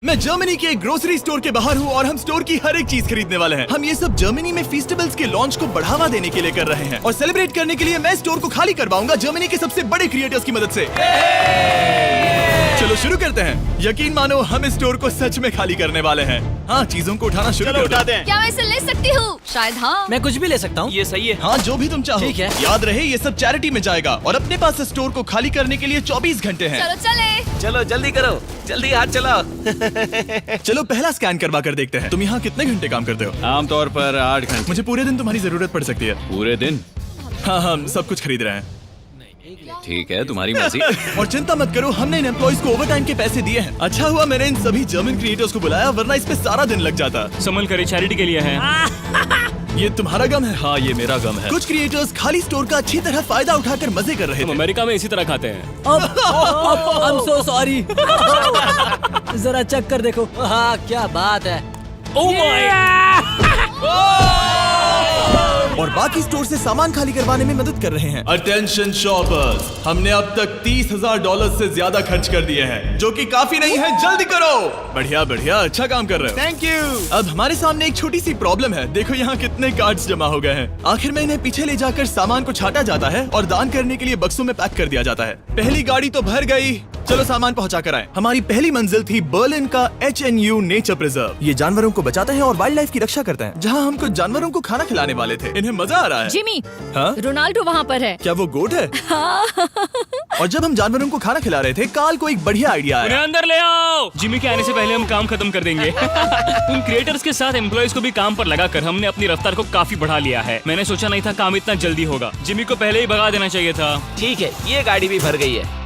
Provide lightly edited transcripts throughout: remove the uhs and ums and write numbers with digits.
मैं जर्मनी के एक ग्रोसरी स्टोर के बाहर हूँ और हम स्टोर की हर एक चीज खरीदने वाले हैं। हम ये सब जर्मनी में फेस्टिवल्स के लॉन्च को बढ़ावा देने के लिए कर रहे हैं और सेलिब्रेट करने के लिए मैं स्टोर को खाली करवाऊंगा जर्मनी के सबसे बड़े क्रिएटर्स की मदद से। चलो शुरू करते हैं। यकीन मानो हम इस स्टोर को सच में खाली करने वाले हैं। हाँ, चीजों को उठाना शुरू कर दें। क्या मैं इसे ले सकती हूँ? शायद हाँ। मैं कुछ भी ले सकता हूँ। ये सही है। हाँ, जो भी तुम चाहो। ठीक है। याद रहे ये सब चैरिटी में जाएगा और अपने पास स्टोर को खाली करने के लिए 24 घंटे हैं। चलो चले। चलो जल्दी करो, जल्दी हाथ चलाओ। चलो पहला स्कैन करवा कर देखते हैं। तुम यहाँ कितने घंटे काम करते हो? आमतौर पर 8 घंटे। मुझे पूरे दिन तुम्हारी जरूरत पड़ सकती है। पूरे दिन? हाँ, हम सब कुछ खरीद रहे हैं। ठीक है, तुम्हारी मर्जी। और चिंता मत करो, हमने इन एम्प्लॉइज को ओवरटाइम के पैसे दिए हैं। अच्छा हुआ मैंने इन सभी जर्मन क्रिएटर्स को बुलाया, वरना इस पे सारा दिन लग जाता। संभल कर चैरिटी के लिए है। ये तुम्हारा गम है? हाँ, ये मेरा गम है। कुछ क्रिएटर्स खाली स्टोर का अच्छी तरह फायदा उठाकर मजे कर रहे हम थे। अमेरिका में इसी तरह खाते हैं। I'm so sorry। जरा चेक कर देखो। हाँ, क्या बात है। Oh my! और बाकी स्टोर से सामान खाली करवाने में मदद कर रहे हैं। अटेंशन शॉपर्स, हमने अब तक $30,000 से ज्यादा खर्च कर दिए हैं, जो कि काफी नहीं है। जल्दी करो। बढ़िया बढ़िया, अच्छा काम कर रहे हो। Thank you. अब हमारे सामने एक छोटी सी प्रॉब्लम है। देखो यहाँ कितने कार्ड्स जमा हो गए हैं। आखिर में इन्हें पीछे ले जाकर सामान को छाटा जाता है और दान करने के लिए बक्सों में पैक कर दिया जाता है। पहली गाड़ी तो भर गई, चलो सामान पहुंचा कर आए। हमारी पहली मंजिल थी बर्लिन का HNU नेचर प्रिजर्व। ये जानवरों को बचाते हैं और वाइल्ड लाइफ की रक्षा करते हैं। जहाँ हम कुछ जानवरों को खाना खिलाने वाले थे। इन्हें मजा आ रहा है। जिमी, हाँ? रोनाल्डो वहाँ पर है। क्या वो गोट है? और जब हम जानवरों को खाना खिला रहे थे, काल को एक बढ़िया आइडिया उन्हें आया। अंदर ले आओ। जिमी के आने से पहले हम काम खत्म कर देंगे। उन क्रिएटर्स के साथ एम्प्लॉइज को भी काम पर लगाकर हमने अपनी रफ्तार को काफी बढ़ा लिया है। मैंने सोचा नहीं था काम इतना जल्दी होगा। जिमी को पहले ही भगा देना चाहिए था। ठीक है, ये गाड़ी भी भर गई है।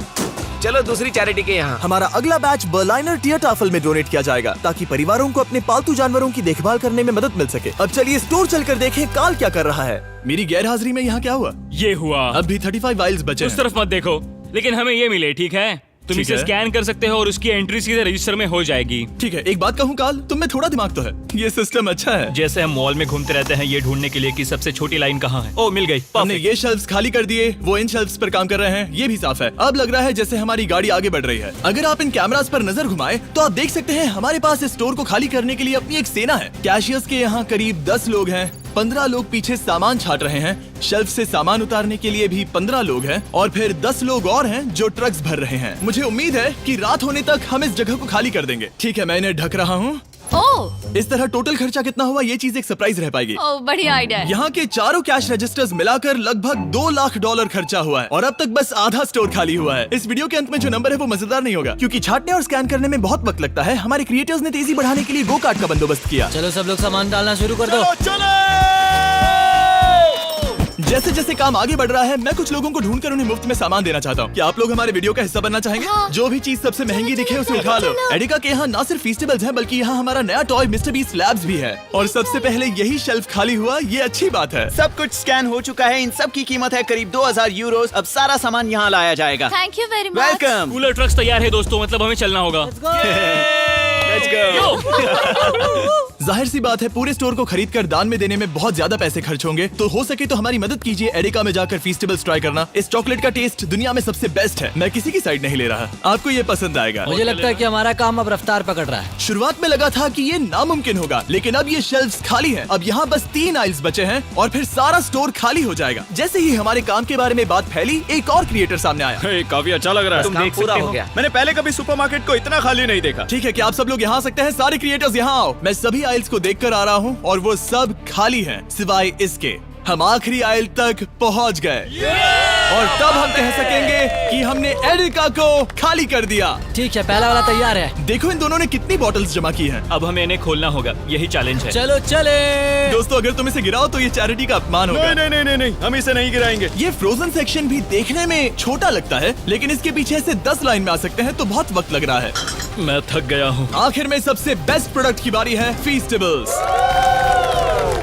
चलो दूसरी चैरिटी के यहाँ। हमारा अगला बैच बर्लिनर टियरटाफल में डोनेट किया जाएगा, ताकि परिवारों को अपने पालतू जानवरों की देखभाल करने में मदद मिल सके। अब चलिए स्टोर चलकर देखें काल क्या कर रहा है। मेरी गैर हाजिरी में यहाँ क्या हुआ? ये हुआ। अब भी 35 वाइल्स बचे उस हैं। तरफ मत देखो, लेकिन हमें ये मिले। ठीक है, तुम ठीक इसे है। स्कैन कर सकते हो और उसकी एंट्री सीधे रजिस्टर में हो जाएगी। ठीक है, एक बात कहूँ काल, तुम में थोड़ा दिमाग तो है। ये सिस्टम अच्छा है। जैसे हम मॉल में घूमते रहते हैं ये ढूंढने के लिए कि सबसे छोटी लाइन कहाँ है। ओ, मिल गई। हमने Perfect। ये शेल्फ्स खाली कर दिए, वो इन शेल्फ्स पर काम कर रहे हैं। ये भी साफ है। अब लग रहा है जैसे हमारी गाड़ी आगे बढ़ रही है। अगर आप इन कैमरास पर नजर घुमाएं, तो आप देख सकते हैं हमारे पास इस स्टोर को खाली करने के लिए अपनी एक सेना है। कैशियर्स के यहाँ करीब 10 लोग हैं। 15 लोग पीछे सामान छाट रहे हैं। शेल्फ से सामान उतारने के लिए भी 15 लोग हैं और फिर 10 लोग और हैं जो ट्रक्स भर रहे हैं। मुझे उम्मीद है कि रात होने तक हम इस जगह को खाली कर देंगे। ठीक है, मैं इन्हें ढक रहा हूँ। ओह, इस तरह टोटल खर्चा कितना हुआ, ये चीज एक सरप्राइज रह पाएगी। ओह, बढ़िया आइडिया है। यहाँ के चारों कैश रजिस्टर्स मिलाकर लगभग $2 लाख खर्चा हुआ है और अब तक बस आधा स्टोर खाली हुआ है। इस वीडियो के अंत में जो नंबर है वो मजेदार नहीं होगा, क्योंकि छाटने और स्कैन करने में बहुत वक्त लगता है। हमारे क्रिएटर्स ने तेजी बढ़ाने के लिए गो कार्ट का बंदोबस्त किया। चलो सब लोग सामान डालना शुरू कर दो। जैसे जैसे काम आगे बढ़ रहा है, मैं कुछ लोगों को ढूंढकर उन्हें मुफ्त में सामान देना चाहता हूँ। क्या आप लोग हमारे वीडियो का हिस्सा बनना चाहेंगे? हाँ। जो भी चीज सबसे महंगी दिखे उसे उठा लो। एडिका के यहाँ ना सिर्फ फेस्टिवल्स हैं, बल्कि यहाँ हमारा नया टॉय मिस्टर बीस्ट लैब्स भी है। और सबसे पहले यही शेल्फ खाली हुआ, ये अच्छी बात है। सब कुछ स्कैन हो चुका है। इन सब की कीमत है करीब 2000 यूरो। अब सारा सामान यहाँ लाया जाएगा। Thank you very much. Welcome. Cooler trucks तैयार है दोस्तों, मतलब हमें चलना होगा। Let's go. जाहिर सी बात है, पूरे स्टोर को खरीद कर दान में देने में बहुत ज्यादा पैसे खर्च होंगे, तो हो सके तो हमारी मदद कीजिए। एडिका में जाकर फेस्टिवल्स ट्राई करना। इस चॉकलेट का टेस्ट दुनिया में सबसे बेस्ट है। मैं किसी की साइड नहीं ले रहा, आपको ये पसंद आएगा। मुझे लगता है कि हमारा काम अब रफ्तार पकड़ रहा है। शुरुआत में लगा था कि ये नामुमकिन होगा, लेकिन अब ये शेल्फ्स खाली हैं। अब यहाँ बस 3 आइल्स बचे हैं और फिर सारा स्टोर खाली हो जाएगा। जैसे ही हमारे काम के बारे में बात फैली, एक और क्रिएटर सामने आया। काफी अच्छा लग रहा है। काम पूरा हो गया। मैंने पहले कभी सुपरमार्केट को इतना खाली नहीं देखा। ठीक है, क्या आप सब लोग यहाँ आ सकते हैं? सारे क्रिएटर्स यहाँ आओ। मैं सभी आइल्स को देखकर आ रहा हूँ और वो सब खाली हैं, सिवाय इसके। हम आखिरी आइल तक पहुँच गए और तब हम कह सकेंगे कि हमने एडिका को खाली कर दिया। ठीक है, पहला वाला तैयार है। देखो इन दोनों ने कितनी बॉटल्स जमा की हैं। अब हमें इन्हें खोलना होगा, यही चैलेंज है। चलो चले। दोस्तों, अगर तुम इसे गिराओ तो ये चैरिटी का अपमान होगा। नहीं नहीं नहीं नहीं, हम इसे नहीं गिराएंगे। ये फ्रोजन सेक्शन भी देखने में छोटा लगता है, लेकिन इसके पीछे से 10 लाइन में आ सकते हैं, तो बहुत वक्त लग रहा है। मैं थक गया हूँ। आखिर में सबसे बेस्ट प्रोडक्ट की बारी है, फेस्टिवल्स।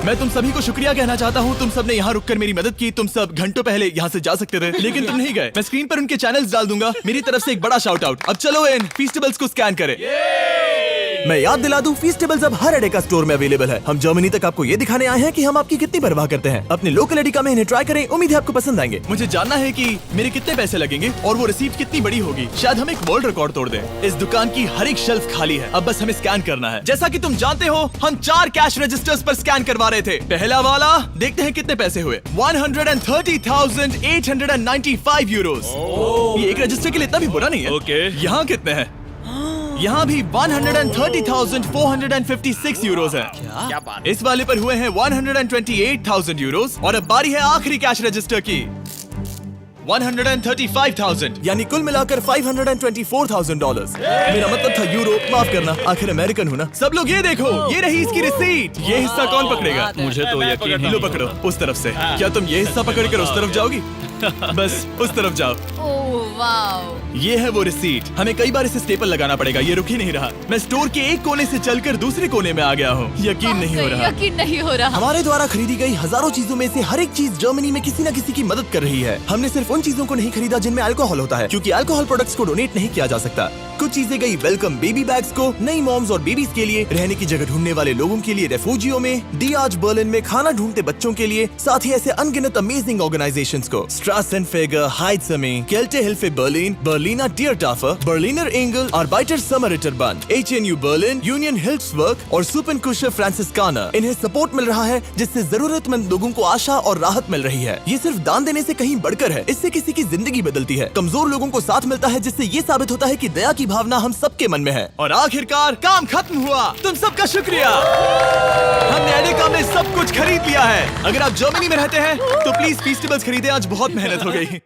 मैं तुम सभी को शुक्रिया कहना चाहता हूँ। तुम सब ने यहाँ रुककर मेरी मदद की। तुम सब घंटों पहले यहाँ से जा सकते थे, लेकिन तुम नहीं गए। मैं स्क्रीन पर उनके चैनल्स डाल दूंगा। मेरी तरफ से एक बड़ा शाउट आउट। अब चलो इन फेस्टिवल्स को स्कैन करें। मैं याद दिला दूं, फीस्टेबल्स अब हर एडेका स्टोर में अवेलेबल है। हम जर्मनी तक आपको ये दिखाने आए हैं कि हम आपकी कितनी परवाह करते हैं। अपने लोकल एडेका में इन्हें ट्राई करें, उम्मीद है आपको पसंद आएंगे। मुझे जानना है कि मेरे कितने पैसे लगेंगे और वो रिसीप्ट कितनी बड़ी होगी। शायद हम एक वर्ल्ड रिकॉर्ड तोड़ दें। इस दुकान की हर एक शेल्फ खाली है, अब बस हमें स्कैन करना है। जैसा कि तुम जानते हो, हम 4 कैश रजिस्टर्स पर स्कैन करवा रहे थे। पहला वाला, देखते हैं कितने पैसे हुए। 130,895 यूरोस। ये एक रजिस्टर के लिए इतना भी बुरा नहीं है। ओके। यहाँ कितने हैं? यहाँ भी 130,456 यूरोस है। क्या बात। इस वाले पर हुए हैं 128,000 यूरोस। और अब बारी है आखिरी कैश रजिस्टर की, 135,000, यानी कुल मिलाकर $524,000। मेरा मतलब था यूरो, माफ करना, आखिर अमेरिकन हूँ ना। सब लोग ये देखो, ये रही इसकी रिसीट। ये हिस्सा कौन पकड़ेगा? मुझे तो यकीन ही लो पकड़ो, उस तरफ से। क्या तुम ये हिस्सा पकड़कर उस तरफ जाओगी? बस उस तरफ जाओ। Oh wow. ये है वो रिसीट। हमें कई बार इसे स्टेपल लगाना पड़ेगा, ये रुक ही नहीं रहा। मैं स्टोर के एक कोने से चलकर दूसरे कोने में आ गया हूँ। यकीन नहीं हो रहा। यकीन नहीं हो रहा। हमारे द्वारा खरीदी गई हजारों चीजों में से हर एक चीज जर्मनी में किसी न किसी की मदद कर रही है। हमने सिर्फ उन चीजों को नहीं खरीदा जिनमें अल्कोहल होता है, क्योंकि अल्कोहल प्रोडक्ट्स को डोनेट नहीं किया जा सकता। कुछ चीजें गई वेलकम बेबी बैग्स को, नई मॉम्स और बेबीज के लिए, रहने की जगह ढूंढने वाले लोगों के लिए रेफ्यूजियों में, डियाज बर्लिन में खाना ढूंढते बच्चों के लिए, साथ ही ऐसे अनगिनत अमेजिंग ऑर्गेनाइजेशंस को। स्ट्रासेनफेगर, हाइट्समे, Kalte Hilfe Berlin, Berliner Tiertafel, Berliner Engel, Arbeiter Samariterbund, HNU Berlin, Union Hilfsberg और सुपनकुशर फ्रांसिस्काना। इन्हें सपोर्ट मिल रहा है, जिससे जरूरतमंद लोगों को आशा और राहत मिल रही है। ये सिर्फ दान देने से कहीं बढ़कर है, इससे किसी की जिंदगी बदलती है। कमजोर लोगों को साथ मिलता है, जिससे ये साबित होता है कि दया की भावना हम सबके मन में है। और आखिरकार काम खत्म हुआ। तुम सबका शुक्रिया। हमने एडेका में सब कुछ खरीद लिया है। अगर आप जर्मनी में रहते हैं तो प्लीज फीस्टेबल्स खरीदें, आज बहुत मेहनत हो गई।